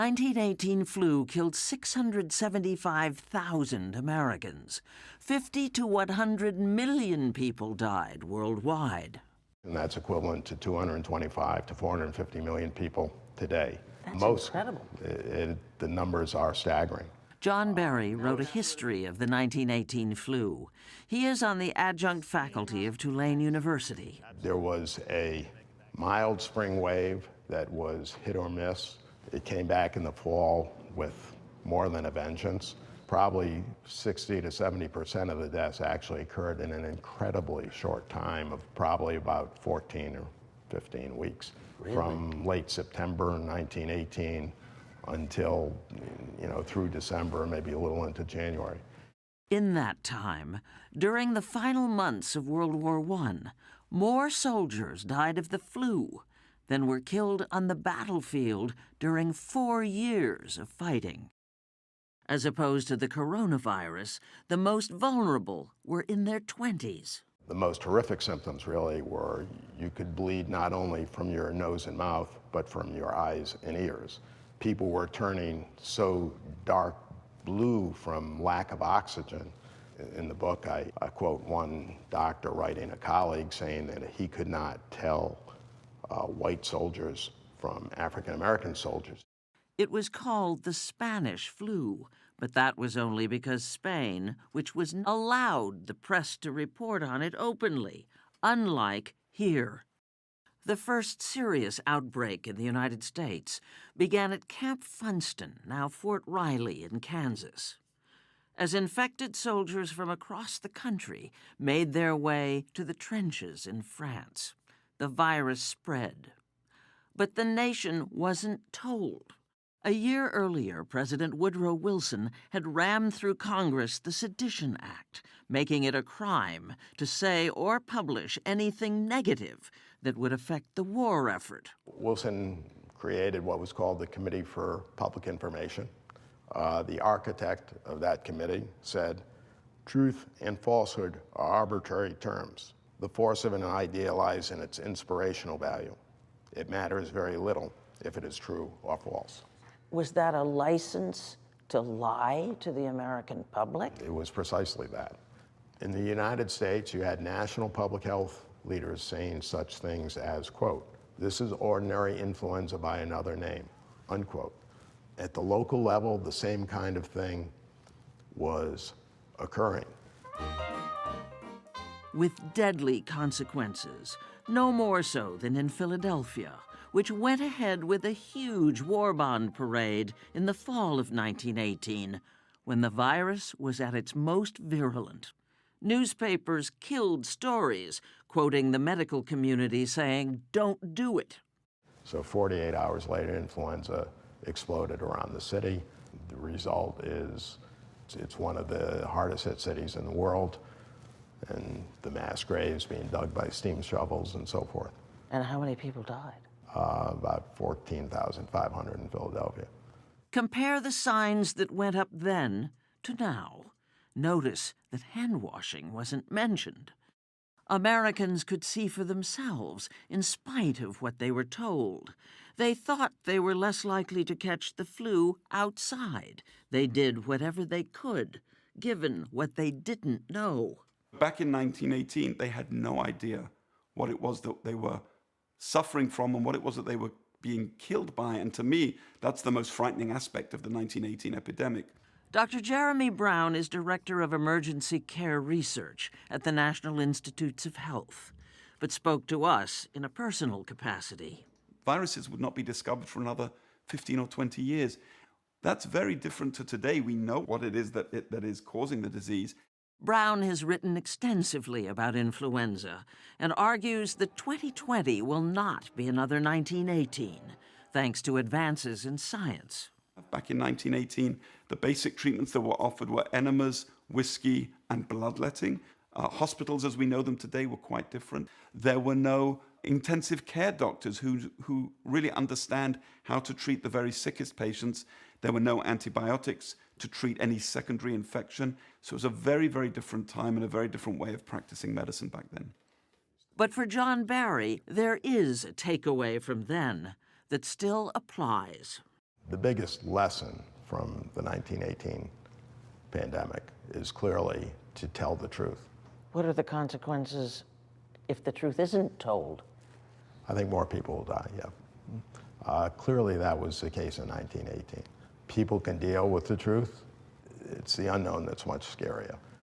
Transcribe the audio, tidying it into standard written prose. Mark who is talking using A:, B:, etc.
A: 1918 flu killed 675,000 Americans. 50 to 100 million people died worldwide.
B: And that's equivalent to 225 to 450 million people today.
C: That's incredible.
B: The numbers are staggering.
A: John Barry wrote a history of the 1918 flu. He is on the adjunct faculty of Tulane University.
B: There was a mild spring wave that was hit or miss. It came back in the fall with more than a vengeance. Probably 60 to 70% of the deaths actually occurred in an incredibly short time of probably about 14 or 15 weeks.
C: Really?
B: From late September 1918 until, through December, maybe a little into January.
A: In that time, during the final months of World War I, more soldiers died of the flu than were killed on the battlefield during 4 years of fighting. As opposed to the coronavirus, the most vulnerable were in their 20s.
B: The most horrific symptoms really were you could bleed not only from your nose and mouth, but from your eyes and ears. People were turning so dark blue from lack of oxygen. In the book, I quote one doctor writing a colleague saying that he could not tell white soldiers from African-American soldiers.
A: It was called the Spanish flu, but that was only because Spain, which was allowed the press to report on it openly, unlike here. The first serious outbreak in the United States began at Camp Funston, now Fort Riley in Kansas. As infected soldiers from across the country made their way to the trenches in France, the virus spread. But the nation wasn't told. A year earlier, President Woodrow Wilson had rammed through Congress the Sedition Act, making it a crime to say or publish anything negative that would affect the war effort.
B: Wilson created what was called the Committee for Public Information. The architect of that committee said, "Truth and falsehood are arbitrary terms. The force of an idea lies in its inspirational value. It matters very little if it is true or false."
C: Was that a license to lie to the American public?
B: It was precisely that. In the United States, you had national public health leaders saying such things as, quote, "This is ordinary influenza by another name," unquote. At the local level, the same kind of thing was occurring.
A: With deadly consequences, no more so than in Philadelphia, which went ahead with a huge war bond parade in the fall of 1918, when the virus was at its most virulent. Newspapers killed stories, quoting the medical community saying, "Don't do it."
B: So 48 hours later, influenza exploded around the city. The result is it's one of the hardest hit cities in the world, and the mass graves being dug by steam shovels and so forth.
C: And how many people died?
B: About 14,500 in Philadelphia.
A: Compare the signs that went up then to now. Notice that hand washing wasn't mentioned. Americans could see for themselves in spite of what they were told. They thought they were less likely to catch the flu outside. They did whatever they could, given what they didn't know.
D: Back in 1918, they had no idea what it was that they were suffering from and what it was that they were being killed by. And to me, that's the most frightening aspect of the 1918 epidemic.
A: Dr. Jeremy Brown is Director of Emergency Care Research at the National Institutes of Health, but spoke to us in a personal capacity.
D: Viruses would not be discovered for another 15 or 20 years. That's very different to today. We know what it is that is causing the disease.
A: Brown has written extensively about influenza and argues that 2020 will not be another 1918, thanks to advances in science.
D: Back in 1918, the basic treatments that were offered were enemas, whiskey, and bloodletting. Hospitals as we know them today were quite different. There were no intensive care doctors who really understand how to treat the very sickest patients. There were no antibiotics to treat any secondary infection. So it was a very, very different time and a very different way of practicing medicine back then.
A: But for John Barry, there is a takeaway from then that still applies.
B: The biggest lesson from the 1918 pandemic is clearly to tell the truth.
C: What are the consequences if the truth isn't told?
B: I think more people will die, yeah. Clearly that was the case in 1918. People can deal with the truth. It's the unknown that's much scarier.